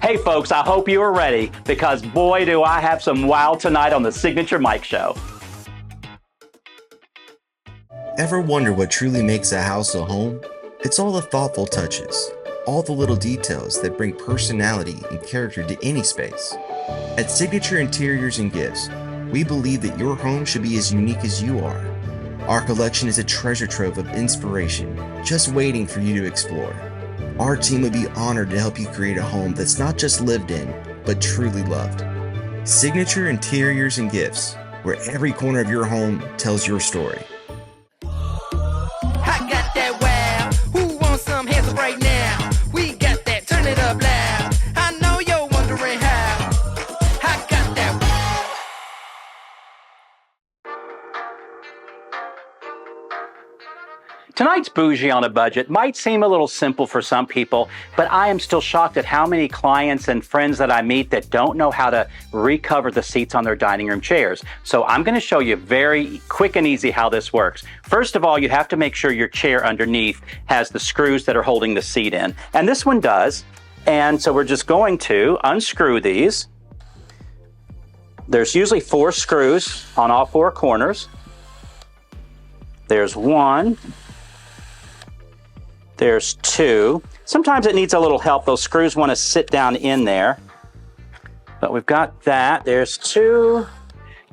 Hey folks, I hope you are ready because boy do I have some wow tonight on the Signature Mike Show. Ever wonder what truly makes a house a home? It's all the thoughtful touches, all the little details that bring personality and character to any space. At Signature Interiors and Gifts, we believe that your home should be as unique as you are. Our collection is a treasure trove of inspiration, just waiting for you to explore. Our team would be honored to help you create a home that's not just lived in, but truly loved. Signature Interiors and Gifts, where every corner of your home tells your story. I got that wow. Who wants some hands up right now? We got that, turn it up loud. I know you're wondering how. I got that wow. Tonight's Bougie on a Budget might seem a little simple for some people, but I am still shocked at how many clients and friends that I meet that don't know how to recover the seats on their dining room chairs. So I'm going to show you very quick and easy how this works. First of all, you have to make sure your chair underneath has the screws that are holding the seat in. And this one does. And so we're just going to unscrew these. There's usually 4 screws on all 4 corners. There's 1. There's 2. Sometimes it needs a little help. Those screws want to sit down in there. But we've got that. There's 2.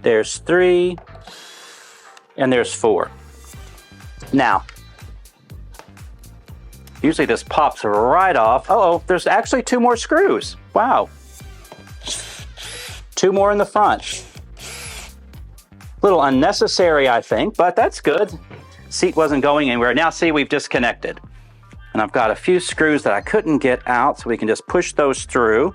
There's 3. And there's 4. Now, usually this pops right off. Uh-oh, there's actually 2 more screws. Wow. 2 more in the front. A little unnecessary, I think, but that's good. Seat wasn't going anywhere. Now see, we've disconnected. And I've got a few screws that I couldn't get out, so we can just push those through.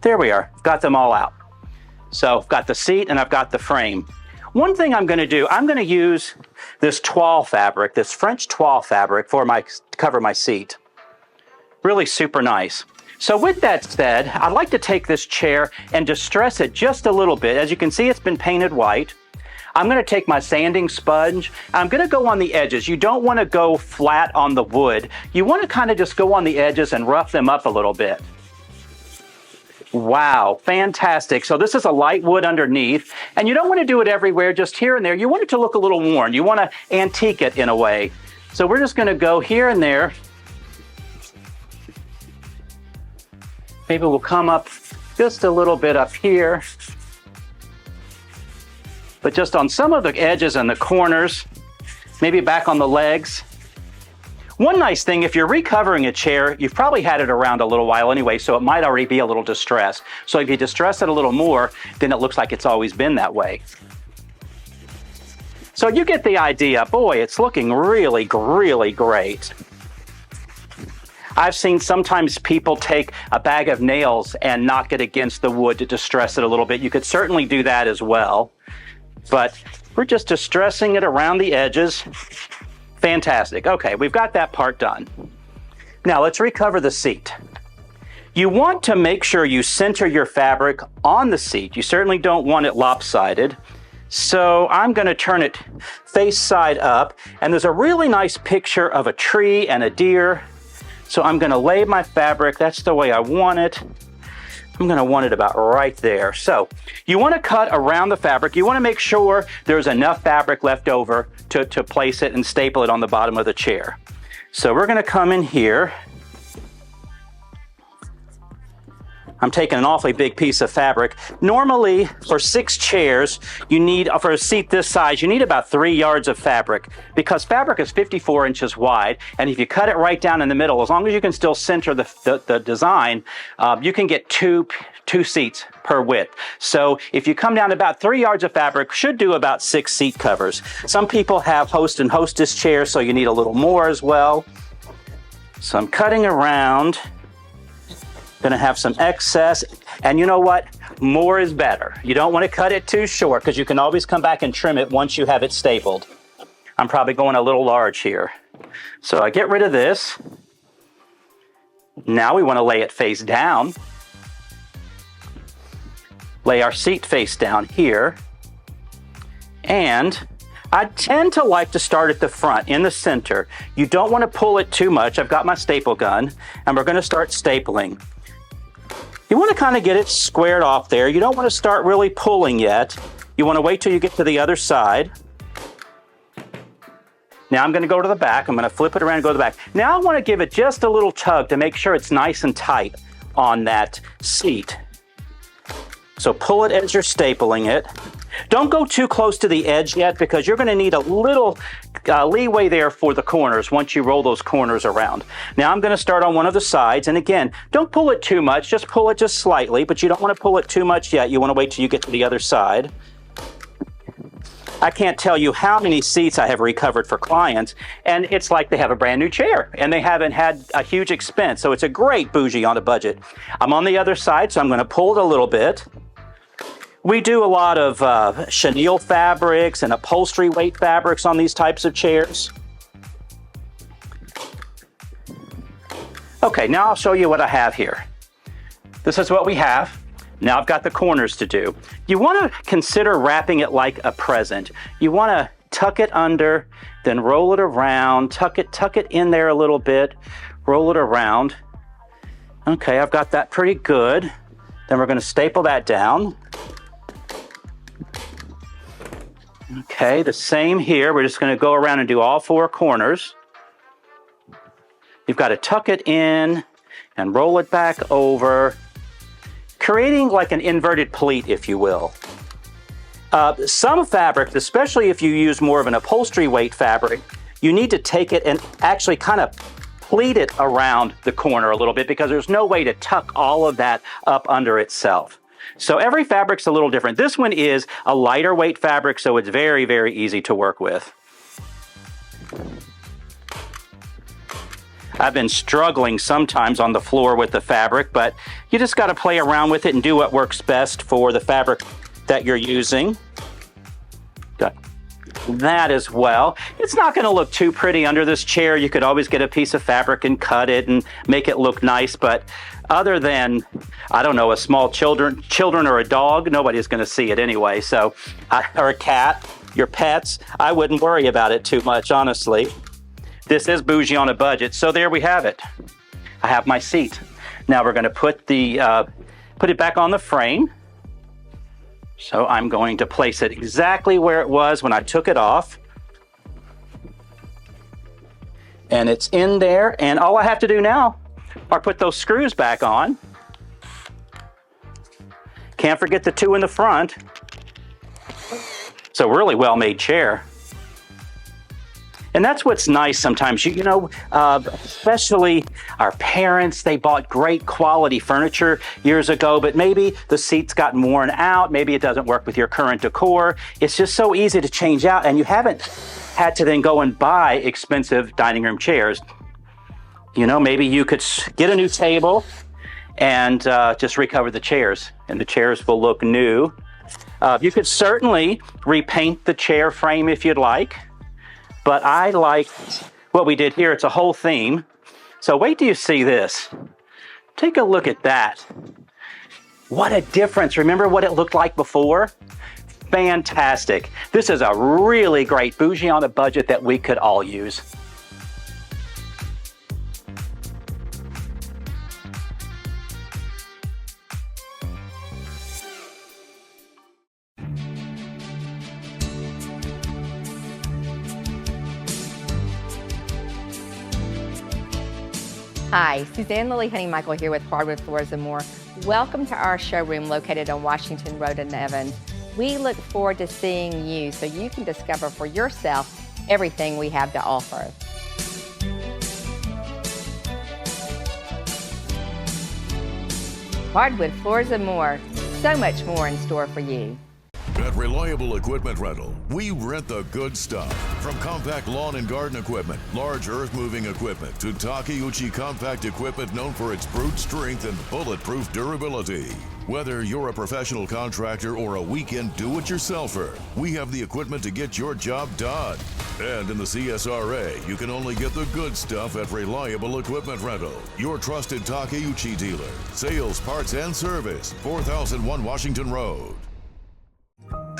There we are. Got them all out. So I've got the seat and I've got the frame. One thing I'm going to do, I'm going to use this toile fabric, this French toile fabric to cover my seat. Really super nice. So with that said, I'd like to take this chair and distress it just a little bit. As you can see, it's been painted white. I'm going to take my sanding sponge. I'm going to go on the edges. You don't want to go flat on the wood. You want to kind of just go on the edges and rough them up a little bit. Wow, fantastic. So this is a light wood underneath, and you don't want to do it everywhere, just here and there. You want it to look a little worn. You want to antique it in a way. So we're just going to go here and there. Maybe we'll come up just a little bit up here. But just on some of the edges and the corners, maybe back on the legs. One nice thing, if you're recovering a chair, you've probably had it around a little while anyway, so it might already be a little distressed. So if you distress it a little more, then it looks like it's always been that way. So you get the idea. Boy, it's looking really, really great. I've seen sometimes people take a bag of nails and knock it against the wood to distress it a little bit. You could certainly do that as well. But we're just distressing it around the edges. Fantastic. Okay, we've got that part done. Now let's recover the seat. You want to make sure you center your fabric on the seat. You certainly don't want it lopsided. So I'm going to turn it face side up. And there's a really nice picture of a tree and a deer. So I'm going to lay my fabric. That's the way I want it. I'm going to want it about right there. So you want to cut around the fabric. You want to make sure there's enough fabric left over to place it and staple it on the bottom of the chair. So we're going to come in here. I'm taking an awfully big piece of fabric. Normally, for 6 chairs, you need, for a seat this size, you need about 3 yards of fabric because fabric is 54 inches wide. And if you cut it right down in the middle, as long as you can still center the design, you can get two seats per width. So if you come down about 3 yards of fabric, should do about 6 seat covers. Some people have host and hostess chairs, so you need a little more as well. So I'm cutting around. Going to have some excess, and you know what? More is better. You don't want to cut it too short because you can always come back and trim it once you have it stapled. I'm probably going a little large here. So I get rid of this. Now we want to lay it face down. Lay our seat face down here. And I tend to like to start at the front, in the center. You don't want to pull it too much. I've got my staple gun, and we're going to start stapling. You want to kind of get it squared off there. You don't want to start really pulling yet. You want to wait till you get to the other side. Now I'm going to go to the back. I'm going to flip it around and go to the back. Now I want to give it just a little tug to make sure it's nice and tight on that seat. So pull it as you're stapling it. Don't go too close to the edge yet, because you're going to need a little leeway there for the corners once you roll those corners around. Now I'm going to start on one of the sides, and again, don't pull it too much, just pull it just slightly, but you don't want to pull it too much yet. You want to wait till you get to the other side. I can't tell you how many seats I have recovered for clients, and it's like they have a brand new chair and they haven't had a huge expense. So it's a great bougie on a budget. I'm on the other side, so I'm going to pull it a little bit. We do a lot of chenille fabrics and upholstery weight fabrics on these types of chairs. Okay, now I'll show you what I have here. This is what we have. Now I've got the corners to do. You want to consider wrapping it like a present. You want to tuck it under, then roll it around, tuck it in there a little bit, roll it around. Okay, I've got that pretty good. Then we're going to staple that down. Okay, the same here. We're just going to go around and do all four corners. You've got to tuck it in and roll it back over, creating like an inverted pleat, if you will. Some fabric, especially if you use more of an upholstery weight fabric, you need to take it and actually kind of pleat it around the corner a little bit, because there's no way to tuck all of that up under itself. So every fabric's a little different. This one is a lighter weight fabric, so it's very, very easy to work with. I've been struggling sometimes on the floor with the fabric, but you just got to play around with it and do what works best for the fabric that you're using. Got that as well. It's not going to look too pretty under this chair. You could always get a piece of fabric and cut it and make it look nice, but other than, I don't know, a small children or a dog, nobody's going to see it anyway. So, or a cat, your pets, I wouldn't worry about it too much, honestly. This is bougie on a budget, so there we have it. I have my seat. Now we're going to put it back on the frame. So I'm going to place it exactly where it was when I took it off. And it's in there, and all I have to do now are put those screws back on. Can't forget the two in the front. It's a really well-made chair. And that's what's nice sometimes, you know, especially our parents, they bought great quality furniture years ago, but maybe the seat's gotten worn out, maybe it doesn't work with your current decor. It's just so easy to change out, and you haven't had to then go and buy expensive dining room chairs. You know, maybe you could get a new table and just recover the chairs, and the chairs will look new. You could certainly repaint the chair frame if you'd like. But I like what we did here. It's a whole theme. So wait till you see this. Take a look at that. What a difference. Remember what it looked like before? Fantastic. This is a really great bougie on a budget that we could all use. Hi, Suzanne Lily Honey-Michael here with Hardwood Floors & More. Welcome to our showroom located on Washington Road in Evans. We look forward to seeing you so you can discover for yourself everything we have to offer. Hardwood Floors & More, so much more in store for you. At Reliable Equipment Rental, we rent the good stuff. From compact lawn and garden equipment, large earth-moving equipment, to Takeuchi compact equipment known for its brute strength and bulletproof durability. Whether you're a professional contractor or a weekend do-it-yourselfer, we have the equipment to get your job done. And in the CSRA, you can only get the good stuff at Reliable Equipment Rental, your trusted Takeuchi dealer. Sales, parts, and service, 4001 Washington Road.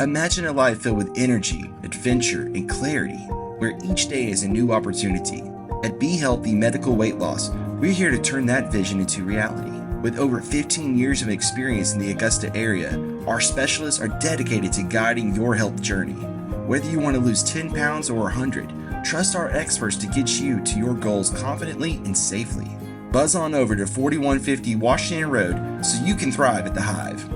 Imagine a life filled with energy, adventure, and clarity, where each day is a new opportunity. At Be Healthy Medical Weight Loss, we're here to turn that vision into reality. With over 15 years of experience in the Augusta area, our specialists are dedicated to guiding your health journey. Whether you want to lose 10 pounds or 100, trust our experts to get you to your goals confidently and safely. Buzz on over to 4150 Washington Road so you can thrive at the Hive.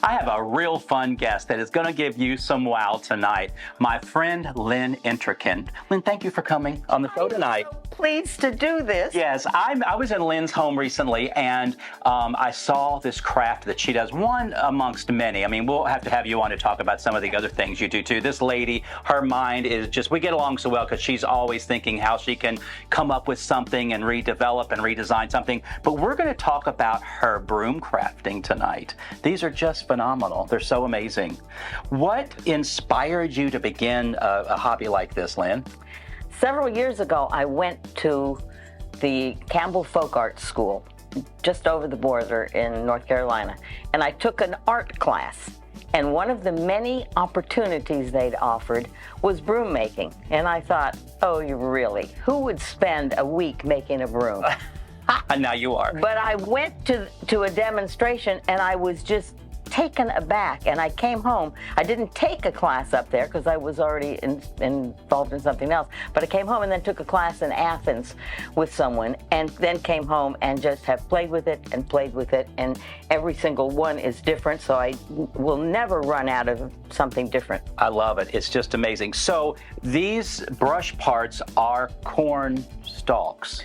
I have a real fun guest that is going to give you some wow tonight. My friend Lynn Entricken. Lynn, thank you for coming on the show tonight. Pleased to do this. Yes, I was in Lynn's home recently, and I saw this craft that she does, one amongst many. I mean, we'll have to have you on to talk about some of the other things you do, too. This lady, her mind is just, we get along so well because she's always thinking how she can come up with something and redevelop and redesign something. But we're going to talk about her broom crafting tonight. These are just phenomenal. They're so amazing. What inspired you to begin a hobby like this, Lynn? Several years ago, I went to the Campbell Folk Art School just over the border in North Carolina, and I took an art class. And one of the many opportunities they'd offered was broom making. And I thought, oh, you really? Who would spend a week making a broom? And now you are. But I went to a demonstration, and I was just taken aback, and I came home. I didn't take a class up there because I was already involved in something else, but I came home and then took a class in Athens with someone, and then came home and just have played with it, and every single one is different, so I will never run out of something different. I love it. It's just amazing. So these brush parts are corn stalks.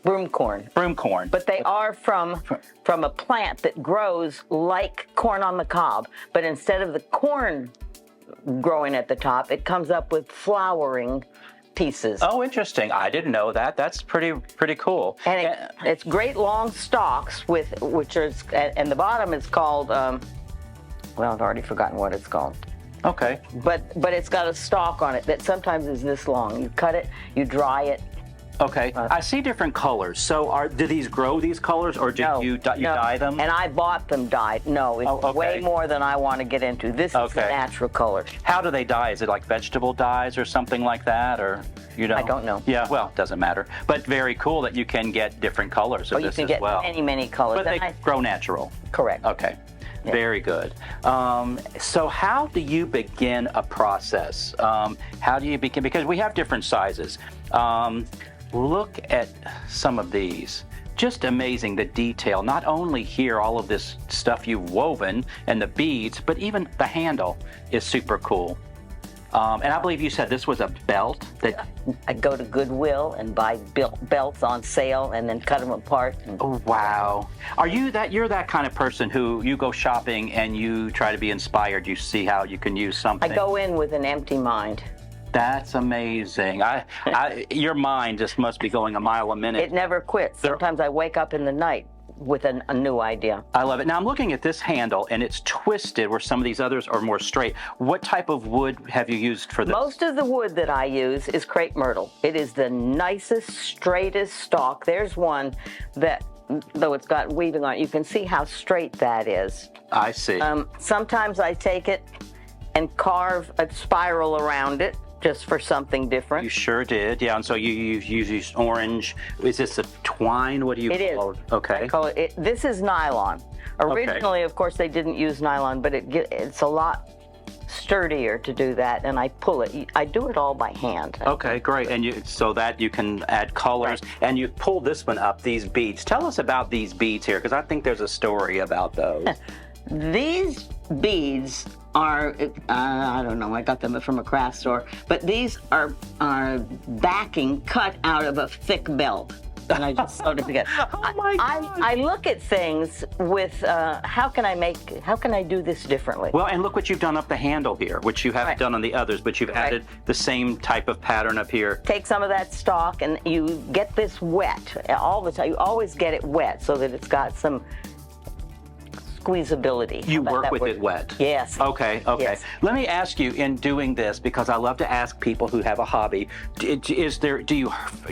Broom corn. Broom corn. But they are from a plant that grows like corn on the cob, but instead of the corn growing at the top, it comes up with flowering pieces. Oh, interesting. I didn't know that. That's pretty cool. And it's great long stalks and the bottom is called, well, I've already forgotten what it's called. Okay. But it's got a stalk on it that sometimes is this long. You cut it, you dry it. Okay. I see different colors. So do these grow these colors, or do you dye them? And I bought them dyed. No, it's way more than I want to get into. This is the natural color. How do they dye? Is it like vegetable dyes or something like that, or you know? I don't know. Yeah, well, it doesn't matter. But very cool that you can get different colors of this as well. You can get many colors. But they grow natural. Correct. Okay. Yeah. Very good. So how do you begin a process? How do you begin? Because we have different sizes. Look at some of these. Just amazing, the detail. Not only here, all of this stuff you've woven and the beads, but even the handle is super cool. And I believe you said this was a belt that... I go to Goodwill and buy belts on sale and then cut them apart. Oh, wow. You're that kind of person who you go shopping and you try to be inspired. You see how you can use something. I go in with an empty mind. That's amazing. Your mind just must be going a mile a minute. It never quits. Sometimes I wake up in the night with a new idea. I love it. Now I'm looking at this handle, and it's twisted where some of these others are more straight. What type of wood have you used for this? Most of the wood that I use is crepe myrtle. It is the nicest, straightest stalk. There's one that, though it's got weaving on it, you can see how straight that is. I see. Sometimes I take it and carve a spiral around it, just for something different. You sure did, yeah. And so you use orange. Is this a twine? What do you call it? Okay. I call it. This is nylon. Originally, of course, they didn't use nylon, but it's a lot sturdier to do that, and I pull it. I do it all by hand. Okay, great. And so that you can add colors, right. And you pull this one up, these beads. Tell us about these beads here, because I think there's a story about those. These beads are, I don't know, I got them from a craft store, but these are backing cut out of a thick belt. And I just sewed it together. Oh my God. I look at things with, how can I do this differently? Well, and look what you've done up the handle here, which you haven't done on the others, but you've added the same type of pattern up here. Take some of that stalk and you get this wet all the time. You always get it wet so that it's got some squeezability. You How about work that with word? it wet? Yes. Okay, okay. Yes. Let me ask you, in doing this, because I love to ask people who have a hobby, do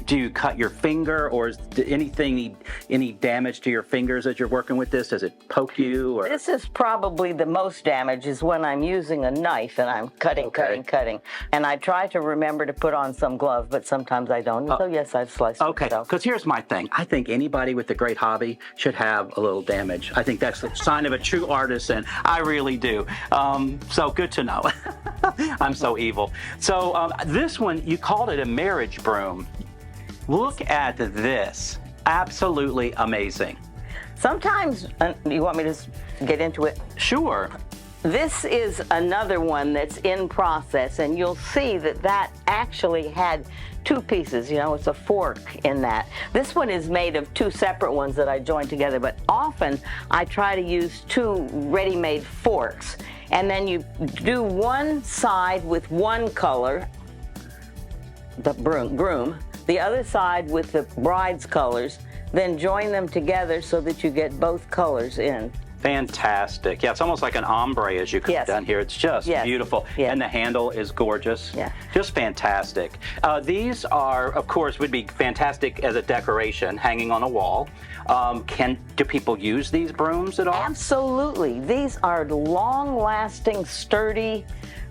you cut your finger, or is any damage to your fingers as you're working with this? Does it poke you? Or? This is probably the most damage is when I'm using a knife and I'm cutting. And I try to remember to put on some glove, but sometimes I don't. So yes, I've sliced Okay, myself. because here's my thing. I think anybody with a great hobby should have a little damage. I think that's the sign of a true artisan. I really do. So good to know. I'm so evil. So this one, you called it a marriage broom. Look at this. Absolutely amazing. Sometimes, you want me to get into it? Sure. This is another one that's in process, and you'll see that actually had two pieces. You know, it's a fork in that. This one is made of two separate ones that I joined together, but often I try to use two ready-made forks. And then you do one side with one color, the groom, the other side with the bride's colors, then join them together so that you get both colors in. Fantastic. Yeah, it's almost like an ombre as you come down here. It's just beautiful. Yes. And the handle is gorgeous. Yeah. Just fantastic. These are, of course, would be fantastic as a decoration hanging on a wall. Do people use these brooms at all? Absolutely. These are long-lasting, sturdy.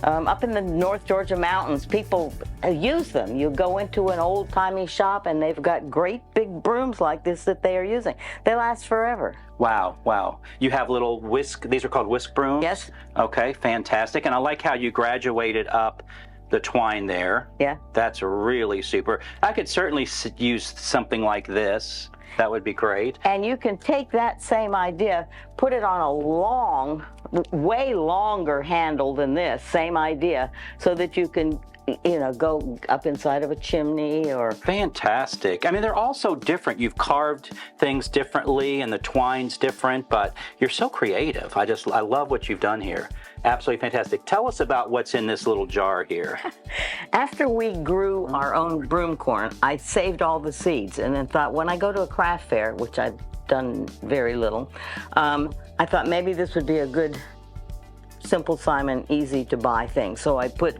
Up in the North Georgia mountains, people use them. You go into an old-timey shop and they've got great big brooms like this that they are using. They last forever. Wow, wow. You have little these are called whisk brooms? Yes. Okay, fantastic. And I like how you graduated up the twine there. Yeah. That's really super. I could certainly use something like this. That would be great. And you can take that same idea, put it on a long, way longer handle than this, same idea, so that you can, you know, go up inside of a chimney or... Fantastic. I mean, they're all so different. You've carved things differently and the twine's different, but you're so creative. I love what you've done here. Absolutely fantastic. Tell us about what's in this little jar here. After we grew our own broom corn, I saved all the seeds and then thought when I go to a craft fair, which I've done very little, I thought maybe this would be a good, Simple Simon, easy to buy thing. So I put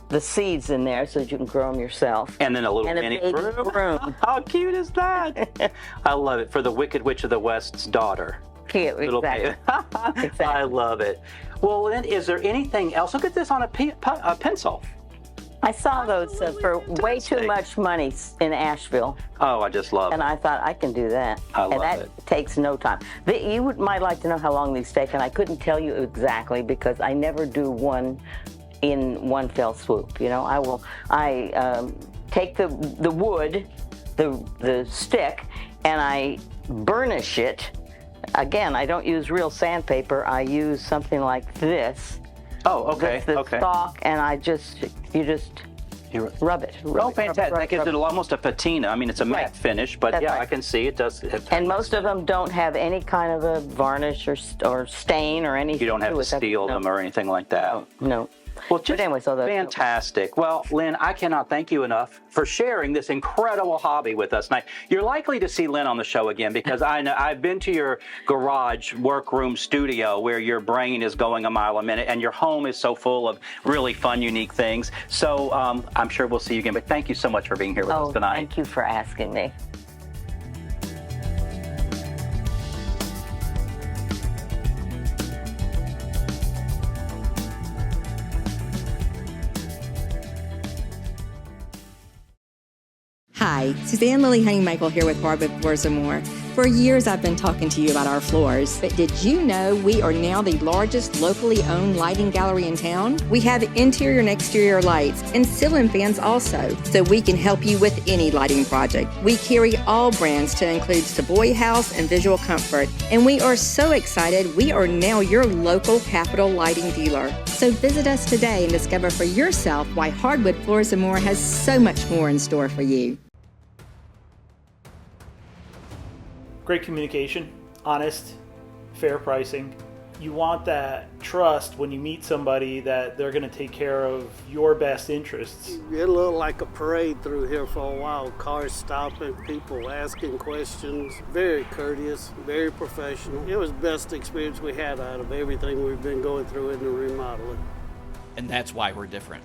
the seeds in there so that you can grow them yourself. And then a little mini baby broom. How cute is that? I love it. For the Wicked Witch of the West's daughter. Cute, exactly. Exactly. I love it. Well, then, is there anything else? Look at this on a pencil. I saw those for way too fantastic. much money in Asheville, Oh, I just love and it. I thought I can do that. I love and that it. takes no time. Might like to know how long these take, and I couldn't tell you exactly because I never do one in one fell swoop. You know, I take the wood, the stick, and I burnish it. Again, I don't use real sandpaper. I use something like this. Oh, okay, The okay. stalk, and you just rub it. Oh, fantastic. That gives it almost a patina. I mean, it's a matte Right. finish, but That's yeah, right. I can see it does. And most of them don't have any kind of a varnish or stain or anything. You don't have to steal them or anything like that. No. Well, just But anyway, so fantastic. Well, Lynn, I cannot thank you enough for sharing this incredible hobby with us tonight. You're likely to see Lynn on the show again because I know I've been to your garage, workroom, studio where your brain is going a mile a minute and your home is so full of really fun, unique things. So I'm sure we'll see you again. But thank you so much for being here with us tonight. Thank you for asking me. Hi, Suzanne Lily Honeymichael here with Hardwood Floors & More. For years, I've been talking to you about our floors, but did you know we are now the largest locally owned lighting gallery in town? We have interior and exterior lights and ceiling fans also, so we can help you with any lighting project. We carry all brands to include Savoy House and Visual Comfort, and we are so excited we are now your local Capital Lighting dealer. So visit us today and discover for yourself why Hardwood Floors & More has so much more in store for you. Great communication, honest, fair pricing, You want that trust when you meet somebody that they're going to take care of your best interests. It looked like a parade through here for a while. Cars stopping, people asking questions. Very courteous, very professional. It was the best experience we had out of everything we've been going through in the remodeling. And that's why we're different.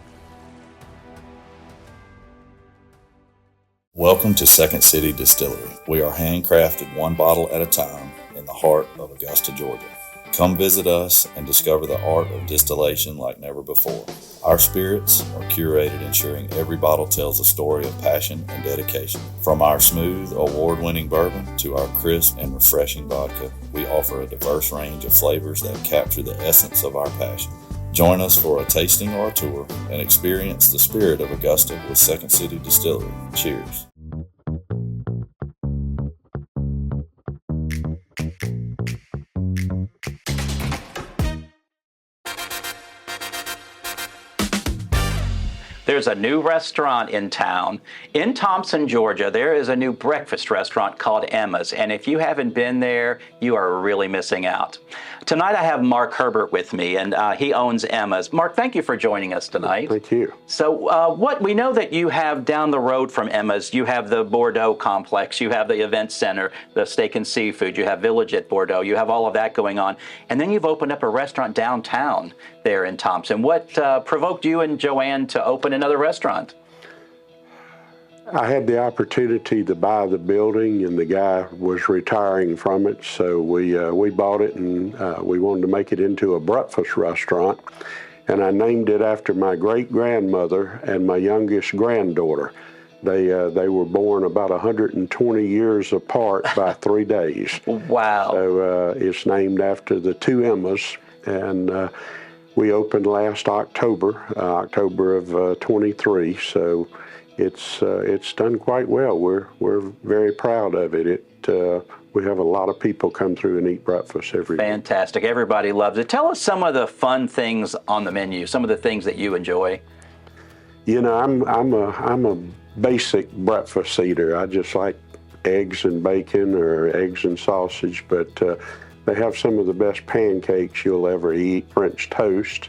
Welcome to Second City Distillery. We are handcrafted one bottle at a time in the heart of Augusta, Georgia. Come visit us and discover the art of distillation like never before. Our spirits are curated, ensuring every bottle tells a story of passion and dedication. From our smooth, award-winning bourbon to our crisp and refreshing vodka, we offer a diverse range of flavors that capture the essence of our passion. Join us for a tasting or a tour and experience the spirit of Augusta with Second City Distillery. Cheers. There's a new restaurant in town. In Thompson, Georgia, there is a new breakfast restaurant called Emma's, and if you haven't been there, you are really missing out. Tonight I have Mark Herbert with me, and he owns Emma's. Mark, thank you for joining us tonight. Thank you. So what we know that you have down the road from Emma's, you have the Bordeaux complex, you have the event center, the steak and seafood, you have Village at Bordeaux, you have all of that going on, and then you've opened up a restaurant downtown there in Thompson. What provoked you and Joanne to open another restaurant? I had the opportunity to buy the building, and the guy was retiring from it, so we bought it, and we wanted to make it into a breakfast restaurant, and I named it after my great-grandmother and my youngest granddaughter. They were born about 120 years apart by 3 days. Wow. So it's named after the two Emmas, and we opened last October of 23, so it's done quite well. We're very proud of it. We have a lot of people come through and eat breakfast every day. Fantastic. Everybody loves it. Tell us some of the fun things on the menu, some of the things that you enjoy. You know, I'm a basic breakfast eater. I just like eggs and bacon or eggs and sausage, but they have some of the best pancakes you'll ever eat, French toast.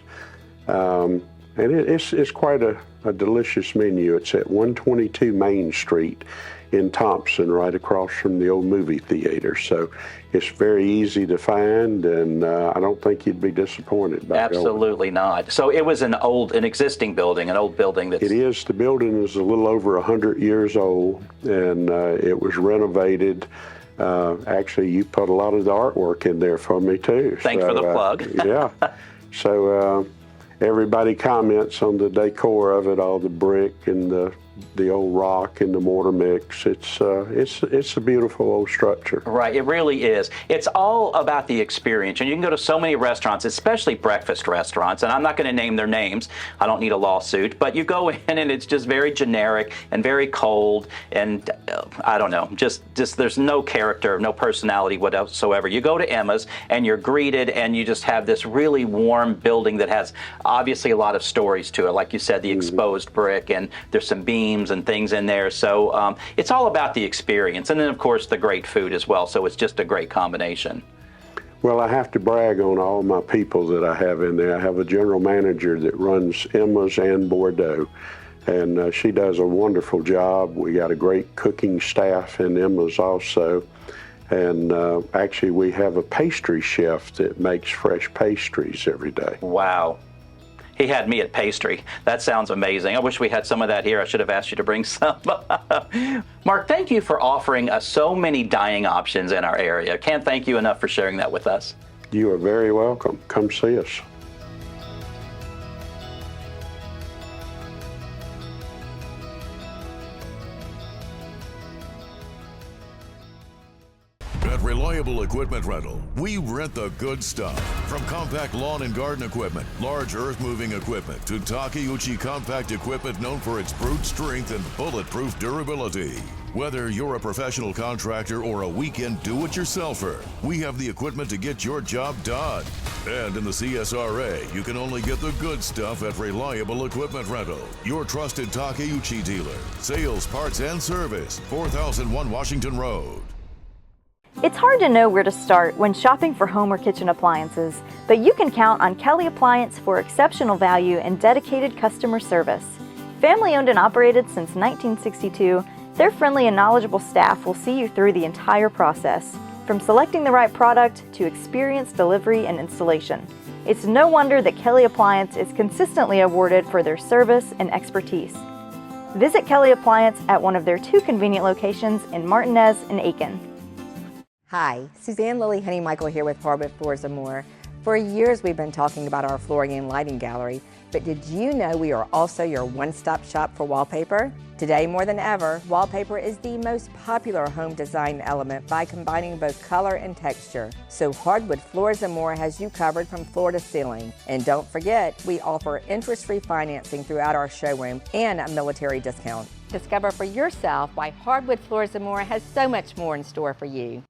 And it's quite a delicious menu. It's at 122 Main Street in Thompson, right across from the old movie theater. So it's very easy to find, and I don't think you'd be disappointed by it. Absolutely not. So it was an existing building, an old building that's... It is. The building is a little over 100 years old, and it was renovated. Actually, you put a lot of the artwork in there for me, too. Thanks for the plug. Yeah. So everybody comments on the decor of it, all the brick and the old rock and the mortar mix. It's a beautiful old structure. Right, it really is. It's all about the experience. And you can go to so many restaurants, especially breakfast restaurants, and I'm not going to name their names. I don't need a lawsuit. But you go in and it's just very generic and very cold, and I don't know, just there's no character, no personality whatsoever. You go to Emma's and you're greeted, and you just have this really warm building that has obviously a lot of stories to it. Like you said, the exposed brick, and there's some beams and things in there. So it's all about the experience. And then, of course, the great food as well. So it's just a great combination. Well, I have to brag on all my people that I have in there. I have a general manager that runs Emma's and Bordeaux, and she does a wonderful job. We got a great cooking staff in Emma's also. And actually, we have a pastry chef that makes fresh pastries every day. Wow. He had me at pastry. That sounds amazing. I wish we had some of that here. I should have asked you to bring some. Mark, thank you for offering us so many dining options in our area. Can't thank you enough for sharing that with us. You are very welcome. Come see us. At Reliable Equipment Rental, we rent the good stuff. From compact lawn and garden equipment, large earth-moving equipment, to Takeuchi compact equipment known for its brute strength and bulletproof durability. Whether you're a professional contractor or a weekend do-it-yourselfer, we have the equipment to get your job done. And in the CSRA, you can only get the good stuff at Reliable Equipment Rental, your trusted Takeuchi dealer. Sales, parts, and service, 4001 Washington Road. It's hard to know where to start when shopping for home or kitchen appliances, but you can count on Kelly Appliance for exceptional value and dedicated customer service. Family owned and operated since 1962, their friendly and knowledgeable staff will see you through the entire process, from selecting the right product to experienced delivery and installation. It's no wonder that Kelly Appliance is consistently awarded for their service and expertise. Visit Kelly Appliance at one of their 2 convenient locations in Martinez and Aiken. Hi, Suzanne Lily Henny Michael here with Hardwood Floors & More. For years we've been talking about our flooring and lighting gallery, but did you know we are also your one-stop shop for wallpaper? Today more than ever, wallpaper is the most popular home design element by combining both color and texture. So Hardwood Floors & More has you covered from floor to ceiling. And don't forget, we offer interest-free financing throughout our showroom and a military discount. Discover for yourself why Hardwood Floors & More has so much more in store for you.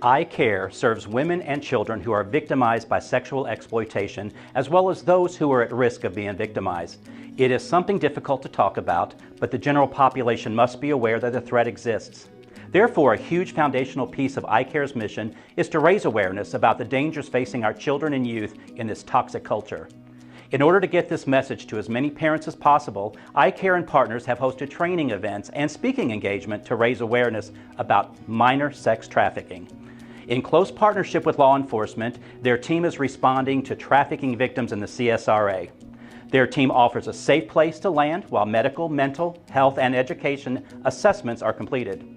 iCare serves women and children who are victimized by sexual exploitation, as well as those who are at risk of being victimized. It is something difficult to talk about, but the general population must be aware that the threat exists. Therefore, a huge foundational piece of iCare's mission is to raise awareness about the dangers facing our children and youth in this toxic culture. In order to get this message to as many parents as possible, iCare and partners have hosted training events and speaking engagement to raise awareness about minor sex trafficking. In close partnership with law enforcement, their team is responding to trafficking victims in the CSRA. Their team offers a safe place to land while medical, mental, health, and education assessments are completed.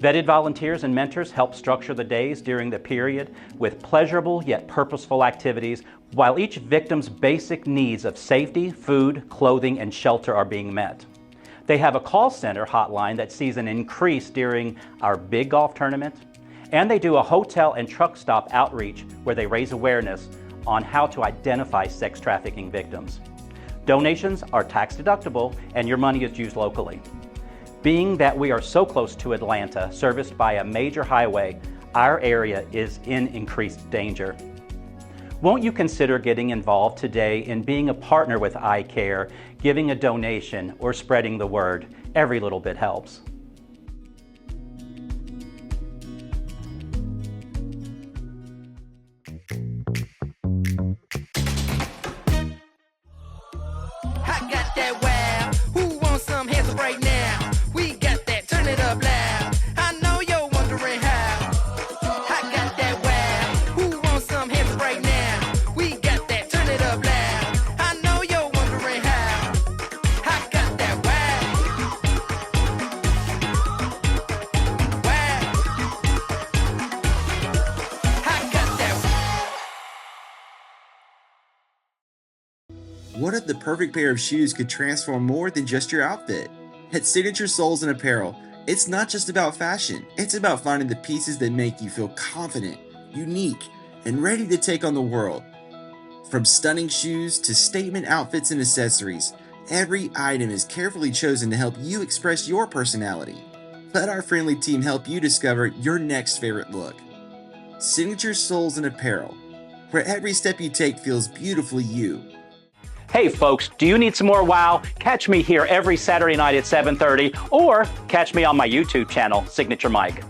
Vetted volunteers and mentors help structure the days during the period with pleasurable yet purposeful activities, while each victim's basic needs of safety, food, clothing, and shelter are being met. They have a call center hotline that sees an increase during our big golf tournament, and they do a hotel and truck stop outreach where they raise awareness on how to identify sex trafficking victims. Donations are tax deductible and your money is used locally. Being that we are so close to Atlanta, serviced by a major highway, our area is in increased danger. Won't you consider getting involved today in being a partner with iCare, giving a donation, or spreading the word? Every little bit helps. I got that wow. Who wants some hands up right now? We got that, turn it up loud. I know you're wondering how. I got that wow. Who wants some hands up right now? We got that, turn it up loud. I know you're wondering how. I got that wow. Wow. I got that wow. What if the perfect pair of shoes could transform more than just your outfit? At Signature Soles and Apparel, it's not just about fashion, it's about finding the pieces that make you feel confident, unique, and ready to take on the world. From stunning shoes to statement outfits and accessories, every item is carefully chosen to help you express your personality. Let our friendly team help you discover your next favorite look. Signature Soles and Apparel, where every step you take feels beautifully you. Hey folks, do you need some more wow? Catch me here every Saturday night at 7:30 or catch me on my YouTube channel, Signature Mike.